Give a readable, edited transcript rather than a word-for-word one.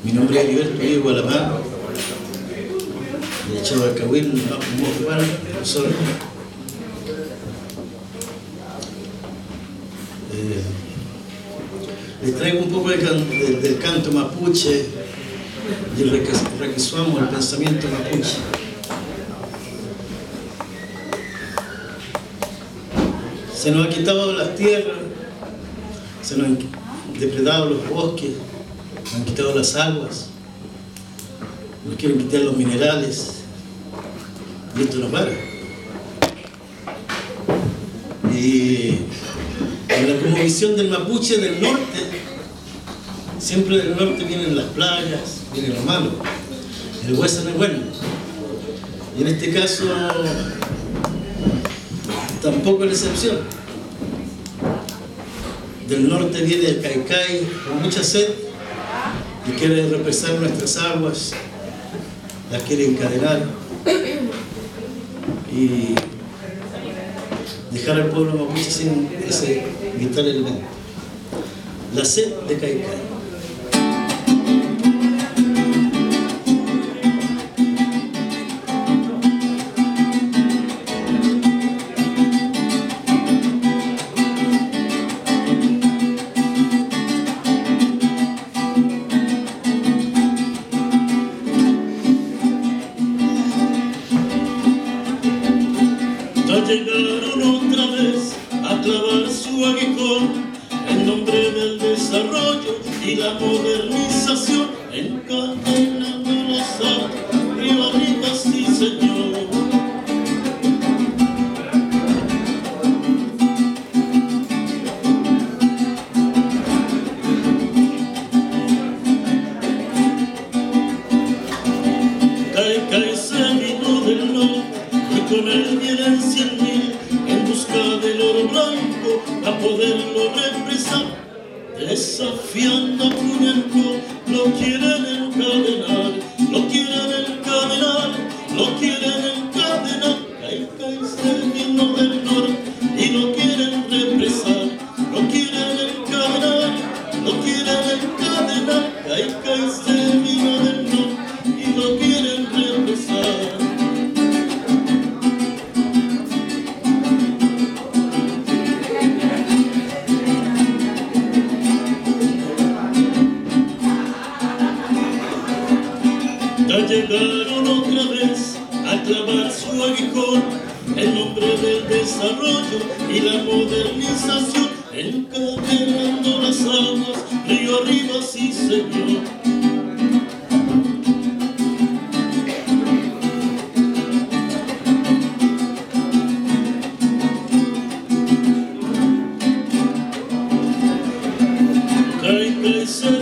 Mi nombre es Heriberto Vivo Gualamar, de Chabacahuil, Mojual, profesor. Les traigo un poco del canto mapuche y el requisuamo, el pensamiento mapuche. Se nos ha quitado las tierras, se nos han depredado los bosques, nos han quitado las aguas, nos quieren quitar los minerales, y esto no para. Y en la cosmovisión del mapuche del norte, siempre del norte vienen las plagas, viene lo malo, el hueso no es bueno. Y en este caso tampoco es la excepción. Del norte viene el caicay con mucha sed y quiere represar nuestras aguas, las quiere encadenar y dejar al pueblo mapuche sin ese vital elemento. La sed de caicay. Llegaron otra vez a clavar su aguijón en nombre del desarrollo y la modernización, encadenando las aguas, río arriba, sí señor. Caicay se vino del norte y con él vienen 100.000 en busca del oro blanco a poderlo represar. Desafiando a Puñalco, lo quieren encadenar, lo quieren encadenar, lo quieren encadenar. Caicay se vino del norte y lo quieren represar, lo quieren encadenar, lo quieren encadenar. Caicay se vino del norte y lo quieren represar. Ya llegaron otra vez a clavar su aguijón en nombre del desarrollo y la modernización, encadenando las aguas, río arriba, sí señor. Caicay se